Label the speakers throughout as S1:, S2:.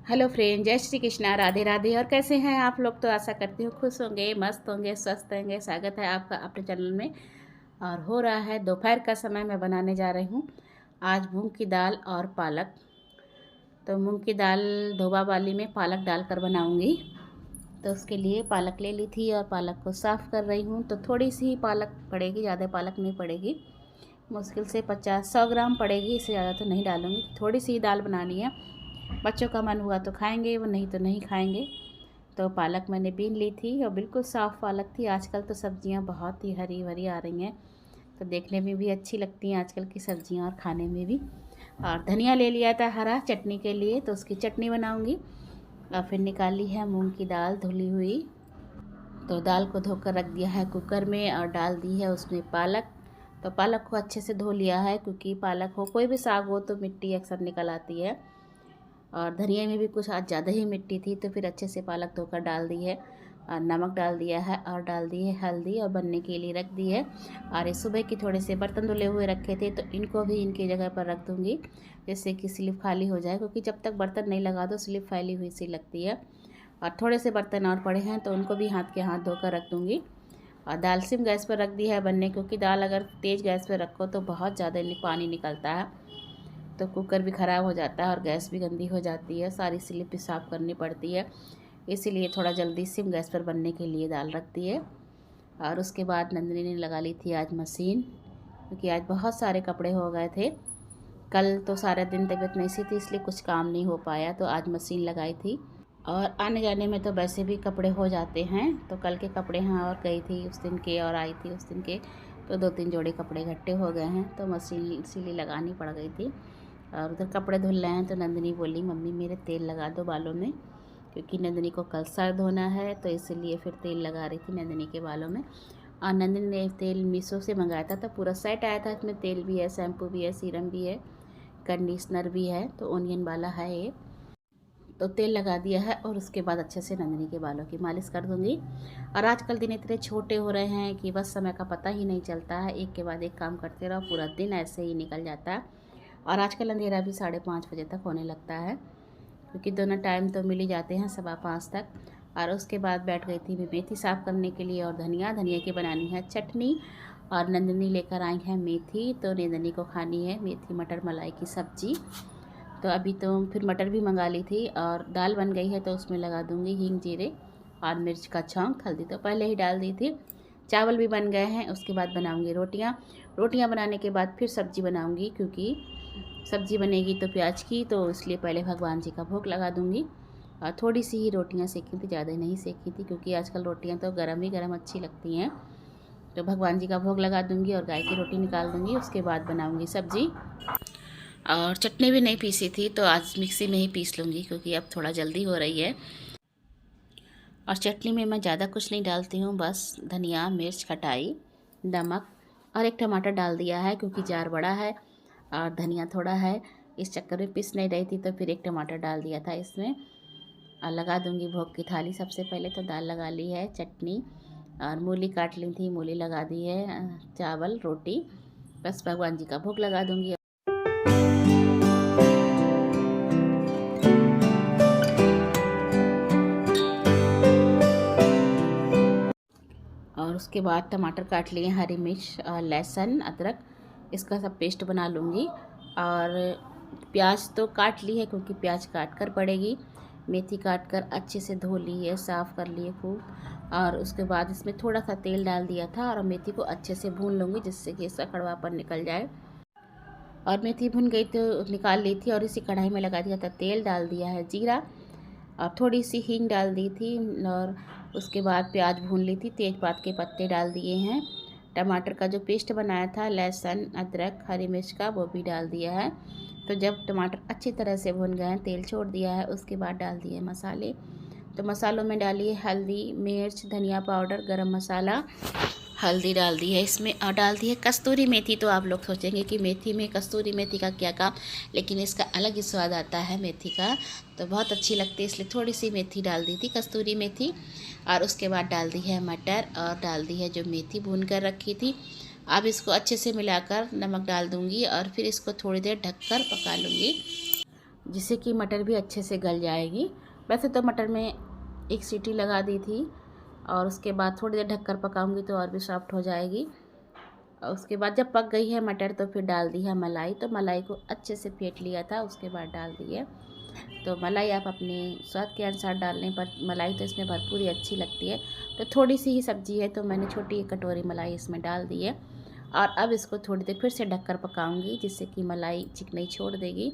S1: Hello friend, जय श्री कृष्णा, राधे राधे। और कैसे हैं आप लोग? तो आशा करती हूँ खुश होंगे, मस्त होंगे, स्वस्थ होंगे। स्वागत है आपका अपने चैनल में। और हो रहा है दोपहर का समय, मैं बनाने जा रही हूँ आज मूंग की दाल और पालक। तो मूंग की दाल धोबा वाली में पालक डालकर बनाऊँगी। तो उसके लिए पालक ले ली थी और पालक को साफ़ कर रही हूँ। तो थोड़ी सी ही पालक पड़ेगी, ज़्यादा पालक नहीं पड़ेगी, मुश्किल से 50-100 ग्राम पड़ेगी, इससे ज़्यादा तो नहीं डालूँगी। थोड़ी सी ही दाल बनानी है, बच्चों का मन हुआ तो खाएंगे, वो नहीं तो नहीं खाएंगे। तो पालक मैंने बीन ली थी और बिल्कुल साफ़ पालक थी। आजकल तो सब्जियां बहुत ही हरी भरी आ रही हैं, तो देखने में भी अच्छी लगती हैं आजकल की सब्जियां और खाने में भी। और धनिया ले लिया था हरा चटनी के लिए, तो उसकी चटनी बनाऊंगी। और फिर निकाली है मूंग की दाल धुली हुई। तो दाल को धोकर रख दिया है कुकर में और डाल दी है उसमें पालक। तो पालक को अच्छे से धो लिया है, क्योंकि पालक हो कोई भी साग हो तो मिट्टी अक्सर निकल आती है। और धनिया में भी कुछ आज ज़्यादा ही मिट्टी थी, तो फिर अच्छे से पालक धोकर डाल दी है और नमक डाल दिया है और डाल दी है हल्दी और बनने के लिए रख दी है। और ये सुबह के थोड़े से बर्तन धुले हुए रखे थे, तो इनको भी इनकी जगह पर रख दूँगी, जिससे कि स्लिप खाली हो जाए, क्योंकि जब तक बर्तन नहीं लगा दो स्लिप फैली हुई सी लगती है। और थोड़े से बर्तन और पड़े हैं, तो उनको भी हाथ के हाथ धोकर रख दूँगी। और दाल सिम गैस पर रख दी है बनने, क्योंकि दाल अगर तेज़ गैस पर रखो तो बहुत ज़्यादा पानी निकलता है, तो कुकर भी ख़राब हो जाता है और गैस भी गंदी हो जाती है, सारी स्लिप भी साफ़ करनी पड़ती है। इसीलिए थोड़ा जल्दी सिम गैस पर बनने के लिए दाल रखती है। और उसके बाद नंदिनी ने लगा ली थी आज मशीन, क्योंकि आज बहुत सारे कपड़े हो गए थे। कल तो सारा दिन तबीयत नहीं सी थी, इसलिए कुछ काम नहीं हो पाया, तो आज मशीन लगाई थी। और आने जाने में तो वैसे भी कपड़े हो जाते हैं, तो कल के कपड़े हैं और गई थी उस दिन के और आई थी उस दिन के, तो 2-3 जोड़े कपड़े इकट्ठे हो गए हैं, तो मशीन इसीलिए लगानी पड़ गई थी। और उधर कपड़े धुल रहे हैं, तो नंदिनी बोली मम्मी मेरे तेल लगा दो बालों में, क्योंकि नंदिनी को कल सर धोना है, तो इसलिए फिर तेल लगा रही थी नंदिनी के बालों में। और नंदिनी ने तेल मीशो से मंगाया था, तो पूरा सेट आया था, इसमें तेल भी है, शैम्पू भी है, सीरम भी है, कंडीशनर भी है, तो ओनियन वाला है ये। तो तेल लगा दिया है और उसके बाद अच्छे से नंदिनी के बालों की मालिश कर दूंगी। और आजकल दिन इतने छोटे हो रहे हैं कि बस समय का पता ही नहीं चलता है, एक के बाद एक काम करते रहो, पूरा दिन ऐसे ही निकल जाता है। और आजकल अंधेरा भी 5:30 बजे तक होने लगता है, क्योंकि दोनों टाइम तो मिल ही जाते हैं 5:15 तक। और उसके बाद बैठ गई थी मैं मेथी साफ़ करने के लिए और धनिया की बनानी है चटनी। और नंदिनी लेकर आई है मेथी, तो नंदिनी को खानी है मेथी मटर मलाई की सब्ज़ी। तो अभी तो फिर मटर भी मंगा ली थी और दाल बन गई है, तो उसमें लगा दूंगी हींग जीरे और मिर्च का छौंक। हल्दी तो पहले ही डाल दी थी। चावल भी बन गए हैं, उसके बाद बनाऊंगी रोटियां बनाने के बाद फिर सब्ज़ी बनाऊंगी, क्योंकि सब्ज़ी बनेगी तो प्याज की, तो इसलिए पहले भगवान जी का भोग लगा दूंगी। और थोड़ी सी ही रोटियां सेकी थी, ज़्यादा नहीं सेकी थी, क्योंकि आजकल रोटियां तो गरम ही गरम अच्छी लगती हैं। तो भगवान जी का भोग लगा दूंगी और गाय की रोटी निकाल दूंगी, उसके बाद बनाऊंगी सब्ज़ी। और चटनी भी नहीं पीसी थी, तो आज मिक्सी में ही पीस लूँगी, क्योंकि अब थोड़ा जल्दी हो रही है। और चटनी में मैं ज़्यादा कुछ नहीं डालती हूँ, बस धनिया, मिर्च, खटाई, नमक और एक टमाटर डाल दिया है, क्योंकि जार बड़ा है और धनिया थोड़ा है, इस चक्कर में पीस नहीं रही थी, तो फिर एक टमाटर डाल दिया था इसमें। और लगा दूँगी भोग की थाली। सबसे पहले तो दाल लगा ली है, चटनी और मूली काट ली थी, मूली लगा दी है, चावल रोटी, बस भगवान जी का भोग लगा दूँगी। और उसके बाद टमाटर काट लिए, हरी मिर्च और लहसुन अदरक, इसका सब पेस्ट बना लूँगी। और प्याज तो काट ली है, क्योंकि प्याज काट कर पड़ेगी। मेथी काट कर अच्छे से धो ली है, साफ़ कर लिए खूब। और उसके बाद इसमें थोड़ा सा तेल डाल दिया था और मेथी को अच्छे से भून लूँगी, जिससे कि इसका कड़वापन निकल जाए। और मेथी भुन गई तो निकाल ली थी और इसी कढ़ाई में लगा दिया था तेल, डाल दिया है जीरा और थोड़ी सी हींग डाल दी थी। और उसके बाद प्याज भून ली थी, तेज़पात के पत्ते डाल दिए हैं, टमाटर का जो पेस्ट बनाया था लहसुन अदरक हरी मिर्च का, वो भी डाल दिया है। तो जब टमाटर अच्छी तरह से भुन गए हैं, तेल छोड़ दिया है, उसके बाद डाल दिए मसाले। तो मसालों में डालिए हल्दी, मिर्च, धनिया पाउडर, गरम मसाला, हल्दी डाल दी है इसमें, और डाल दी है कस्तूरी मेथी। तो आप लोग सोचेंगे कि मेथी में कस्तूरी मेथी का क्या काम, लेकिन इसका अलग ही स्वाद आता है मेथी का, तो बहुत अच्छी लगती है, इसलिए थोड़ी सी मेथी डाल दी थी, कस्तूरी मेथी। और उसके बाद डाल दी है मटर और डाल दी है जो मेथी भून कर रखी थी। अब इसको अच्छे से मिलाकर नमक डाल दूँगी और फिर इसको थोड़ी देर ढककर पका लूँगी। जिससे कि मटर भी अच्छे से गल जाएगी। वैसे तो मटर में एक सीटी लगा दी थी और उसके बाद थोड़ी देर ढककर पकाऊंगी तो और भी सॉफ्ट हो जाएगी। और उसके बाद जब पक गई है मटर तो फिर डाल दी है मलाई। तो मलाई को अच्छे से फेंट लिया था, उसके बाद डाल दी है। तो मलाई आप अपने स्वाद के अनुसार डालने पर मलाई तो इसमें भरपूर ही अच्छी लगती है। तो थोड़ी सी ही सब्ज़ी है तो मैंने छोटी एक कटोरी मलाई इसमें डाल दी है। और अब इसको थोड़ी देर फिर से ढककर पकाऊंगी, जिससे कि मलाई चिकनाई छोड़ देगी।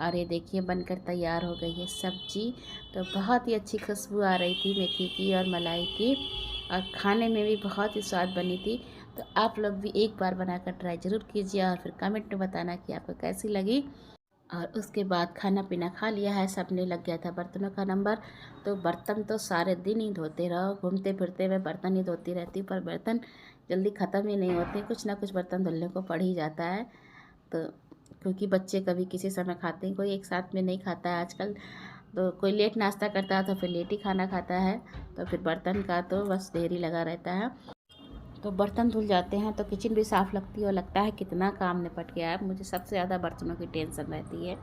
S1: और ये देखिए बनकर तैयार हो गई है सब्जी। तो बहुत ही अच्छी खुशबू आ रही थी मेथी की और मलाई की, और खाने में भी बहुत ही स्वाद बनी थी। तो आप लोग भी एक बार बनाकर ट्राई ज़रूर कीजिए और फिर कमेंट में बताना कि आपको कैसी लगी। और उसके बाद खाना पीना खा लिया है, सबने लग गया था बर्तनों का नंबर। तो बर्तन तो सारे दिन ही धोते रहो, घूमते फिरते मैं बर्तन ही धोती रहती हूँ, पर बर्तन जल्दी ख़त्म ही नहीं होते, कुछ ना कुछ बर्तन धुलने को पड़ ही जाता है। तो क्योंकि बच्चे कभी किसी समय खाते हैं, कोई एक साथ में नहीं खाता है आजकल। तो कोई लेट नाश्ता करता है तो फिर लेट ही खाना खाता है, तो फिर बर्तन का तो बस ढेर ही लगा रहता है। तो बर्तन धुल जाते हैं तो किचन भी साफ़ लगती है और लगता है कितना काम निपट गया है। मुझे सबसे ज़्यादा बर्तनों की टेंशन रहती है।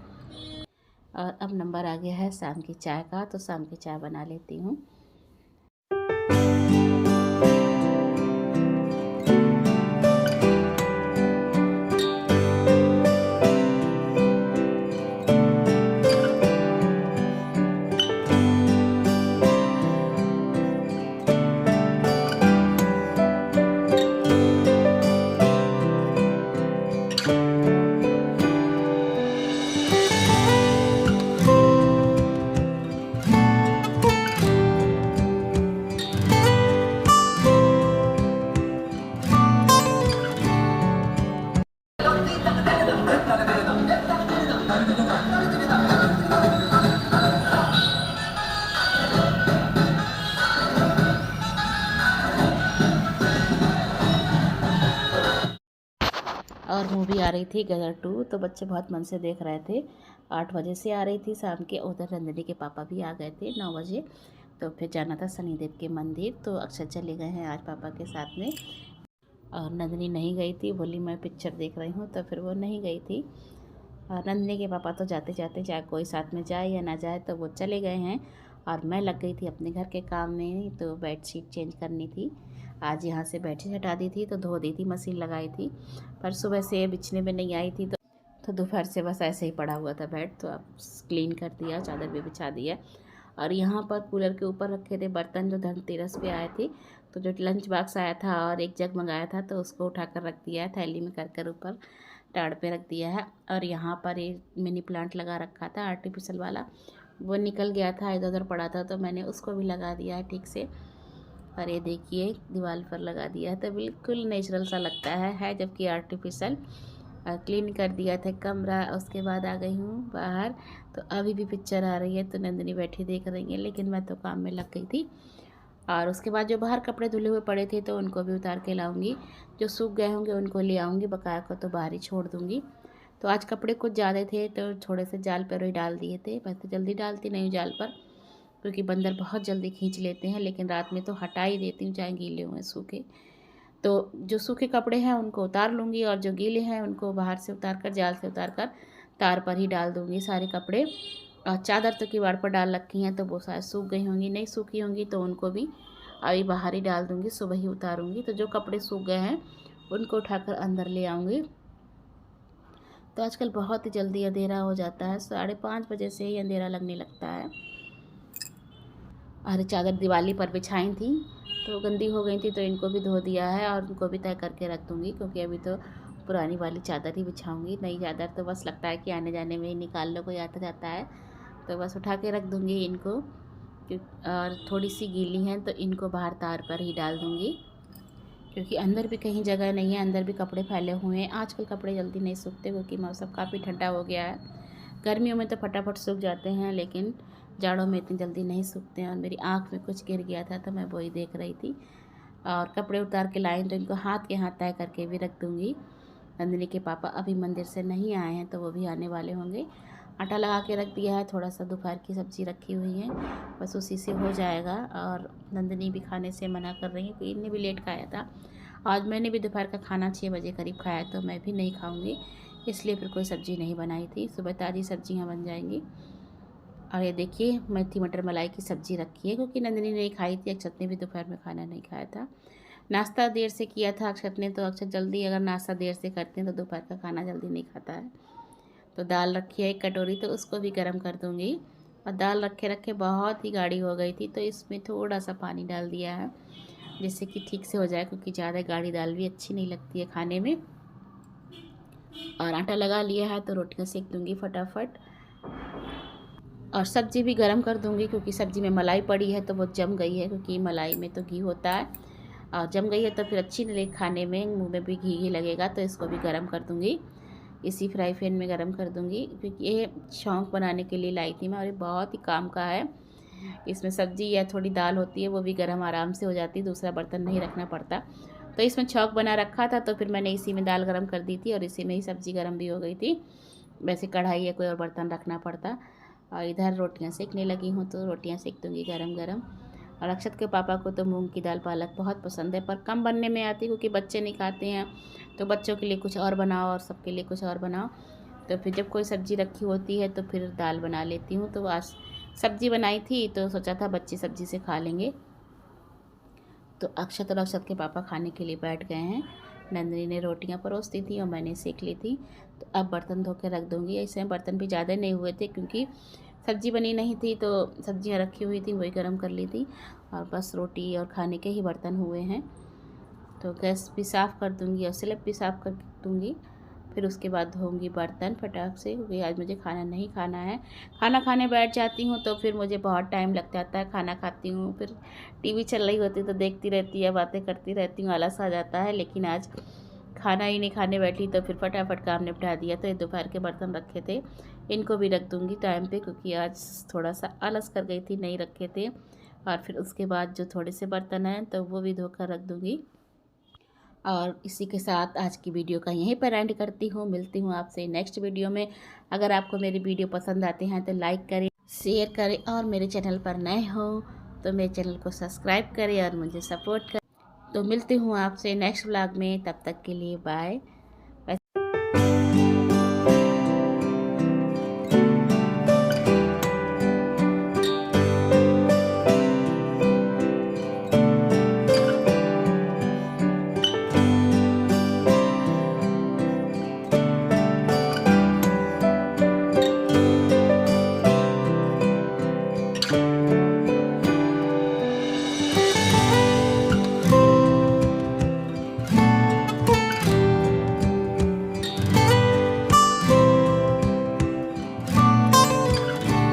S1: और अब नंबर आ गया है शाम की चाय का, तो शाम की चाय बना लेती हूँ। और मूवी आ रही थी गदर 2, तो बच्चे बहुत मन से देख रहे थे। 8 बजे से आ रही थी शाम के। उधर नंदिनी के पापा भी आ गए थे 9 बजे। तो फिर जाना था शनिदेव के मंदिर, तो अक्षर चले गए हैं आज पापा के साथ में। और नंदिनी नहीं गई थी, बोली मैं पिक्चर देख रही हूँ, तो फिर वो नहीं गई थी। और नंदिनी के पापा तो जाते जाते, चाहे कोई साथ में जाए या ना जाए, तो वो चले गए हैं। और मैं लग गई थी अपने घर के काम में, तो बेडशीट चेंज करनी थी। आज यहाँ से बेडशीट हटा दी थी, तो धो दी थी, मशीन लगाई थी। पर सुबह से बिछने में नहीं आई थी, तो दोपहर से बस ऐसे ही पड़ा हुआ था बेड, तो अब क्लीन कर दिया, चादर भी बिछा दिया। और यहाँ पर कूलर के ऊपर रखे थे बर्तन जो धनतेरस पे आए थे। तो जो लंच बॉक्स आया था और एक जग मंगाया था, तो उसको उठाकर रख दिया है, थैली में कर ऊपर टाड़ पे रख दिया है। और यहाँ पर एक मिनी प्लांट लगा रखा था आर्टिफिशियल वाला, वो निकल गया था, इधर उधर पड़ा था, तो मैंने उसको भी लगा दिया है ठीक से। और ये देखिए दीवार पर लगा दिया है, तो बिल्कुल नेचुरल सा लगता है जबकि आर्टिफिशियल। क्लीन कर दिया था कमरा। उसके बाद आ गई हूँ बाहर, तो अभी भी पिक्चर आ रही है, तो नंदिनी बैठी देख रही है, लेकिन मैं तो काम में लग गई थी। और उसके बाद जो बाहर कपड़े धुले हुए पड़े थे, तो उनको भी उतार के लाऊंगी। जो सूख गए होंगे उनको ले आऊँगी, बकाया को तो बाहर ही छोड़ दूँगी। तो आज कपड़े कुछ ज़्यादा थे, तो थोड़े से जाल पर ही डाल दिए थे। मैं तो जल्दी डालती नहीं हूँ जाल पर, क्योंकि बंदर बहुत जल्दी खींच लेते हैं, लेकिन रात में तो हटा ही देती हूँ, चाहे गीले हुए सूखे। तो जो सूखे कपड़े हैं उनको उतार लूँगी, और जो गीले हैं उनको बाहर से उतार कर, जाल से उतार कर तार पर ही डाल दूँगी सारे कपड़े। और चादर तो किवाड़ पर डाल रखी हैं, तो वो शायद सूख गई होंगी, नहीं सूखी होंगी तो उनको भी अभी बाहर ही डाल दूँगी, सुबह ही उतारूँगी। तो जो कपड़े सूख गए हैं उनको उठाकर अंदर ले आऊँगी। तो आजकल बहुत ही जल्दी अंधेरा हो जाता है, 5:30 बजे से ही अंधेरा लगने लगता है। और चादर दिवाली पर बिछाई थी, तो गंदी हो गई थी, तो इनको भी धो दिया है और उनको भी तय करके रख दूँगी, क्योंकि अभी तो पुरानी वाली चादर ही बिछाऊँगी। नई चादर तो बस लगता है कि आने जाने में ही निकाल लो, कोई आता जाता है, तो बस उठा के रख दूँगी इनको। और थोड़ी सी गीली हैं तो इनको बाहर तार पर ही डाल दूँगी, क्योंकि अंदर भी कहीं जगह नहीं है, अंदर भी कपड़े फैले हुए हैं। आजकल कपड़े जल्दी नहीं सूखते, क्योंकि मौसम काफ़ी ठंडा हो गया है। गर्मियों में तो फटाफट सूख जाते हैं, लेकिन जाड़ों में इतनी जल्दी नहीं सूखते हैं। और मेरी आँख में कुछ गिर गया था, तो मैं वही देख रही थी। और कपड़े उतार के लाई तो इनको हाथ के हाथ तय करके भी रख दूँगी। नंदिनी के पापा अभी मंदिर से नहीं आए हैं, तो वो भी आने वाले होंगे। आटा लगा के रख दिया है, थोड़ा सा दोपहर की सब्ज़ी रखी हुई है, बस उसी से हो जाएगा। और नंदिनी भी खाने से मना कर रही है, कि इन्हें भी लेट खाया था। आज मैंने भी दोपहर का खाना 6 बजे करीब खाया, तो मैं भी नहीं खाऊंगी, इसलिए फिर कोई सब्ज़ी नहीं बनाई थी। सुबह ताज़ी सब्जियां बन जाएंगी। और ये देखिए मेथी मटर मलाई की सब्ज़ी रखी है, क्योंकि नंदिनी नहीं खाई थी। अक्षत ने भी दोपहर में खाना नहीं खाया था। नाश्ता देर से किया था अक्षत ने, तो अक्षत जल्दी अगर नाश्ता देर से करते हैं तो दोपहर का खाना जल्दी नहीं खाता है। तो दाल रखी है 1 कटोरी, तो उसको भी गर्म कर दूँगी। और दाल रखे रखे बहुत ही गाढ़ी हो गई थी, तो इसमें थोड़ा सा पानी डाल दिया है, जिससे कि ठीक से हो जाए, क्योंकि ज़्यादा गाढ़ी दाल भी अच्छी नहीं लगती है खाने में। और आटा लगा लिया है, तो रोटियां सेक दूँगी फटाफट। और सब्ज़ी भी गरम कर दूँगी, क्योंकि सब्ज़ी में मलाई पड़ी है तो वो जम गई है, क्योंकि मलाई में तो घी होता है। और जम गई है तो फिर अच्छी नहीं लगेगी खाने में, मुँह में भी घी लगेगा। तो इसको भी गरम कर दूँगी, इसी फ्राई पैन में गरम कर दूँगी, क्योंकि ये छौंक बनाने के लिए लाई थी मैं, और ये बहुत ही काम का है। इसमें सब्ज़ी या थोड़ी दाल होती है, वो भी गरम आराम से हो जाती है, दूसरा बर्तन नहीं रखना पड़ता। तो इसमें छौंक बना रखा था, तो फिर मैंने इसी में दाल गरम कर दी थी, और इसी में ही सब्ज़ी गरम भी हो गई थी। वैसे कढ़ाई या कोई और बर्तन रखना पड़ता। और इधर रोटियां सेकने लगी हूँ, तो रोटियां सेक दूँगी गरम गरम। और अक्षत के पापा को तो मूंग की दाल पालक बहुत पसंद है, पर कम बनने में आती, क्योंकि बच्चे नहीं खाते हैं। तो बच्चों के लिए कुछ और बनाओ और सबके लिए कुछ और बनाओ। तो फिर जब कोई सब्ज़ी रखी होती है तो फिर दाल बना लेती हूँ। तो आज सब्ज़ी बनाई थी, तो सोचा था बच्चे सब्ज़ी से खा लेंगे। तो अक्षत और अक्षत के पापा खाने के लिए बैठ गए हैं। नंदिनी ने रोटियां परोस दी थी और मैंने सेक ली थी। तो अब बर्तन धो के रख दूँगी। ऐसे बर्तन भी ज़्यादा नहीं हुए थे, क्योंकि सब्ज़ी बनी नहीं थी, तो सब्जियां रखी हुई थी, वही गर्म कर ली थी। और बस रोटी और खाने के ही बर्तन हुए हैं। तो गैस भी साफ़ कर दूँगी और स्लैब भी साफ़ कर दूँगी। फिर उसके बाद धोऊंगी बर्तन फटाक से, क्योंकि आज मुझे खाना नहीं खाना है। खाना खाने बैठ जाती हूँ तो फिर मुझे बहुत टाइम लग जाता है। खाना खाती हूँ, फिर टीवी चल रही होती तो देखती रहती है, बातें करती रहती हूँ, आलस आ जाता है। लेकिन आज खाना ही नहीं खाने बैठी, तो फिर फटाफट काम निपटा दिया। तो ये दोपहर के बर्तन रखे थे, इनको भी रख दूँगी टाइम पे, क्योंकि आज थोड़ा सा आलस कर गई थी, नहीं रखे थे। और फिर उसके बाद जो थोड़े से बर्तन हैं तो वो भी धोकर रख दूँगी। और इसी के साथ आज की वीडियो का यहीं पर एंड करती हूँ। मिलती हूँ आपसे नेक्स्ट वीडियो में। अगर आपको मेरी वीडियो पसंद आते हैं तो लाइक करें, शेयर करें, और मेरे चैनल पर नए हो तो मेरे चैनल को सब्सक्राइब करें और मुझे सपोर्ट करें। तो मिलती हूँ आपसे नेक्स्ट व्लॉग में, तब तक के लिए बाय।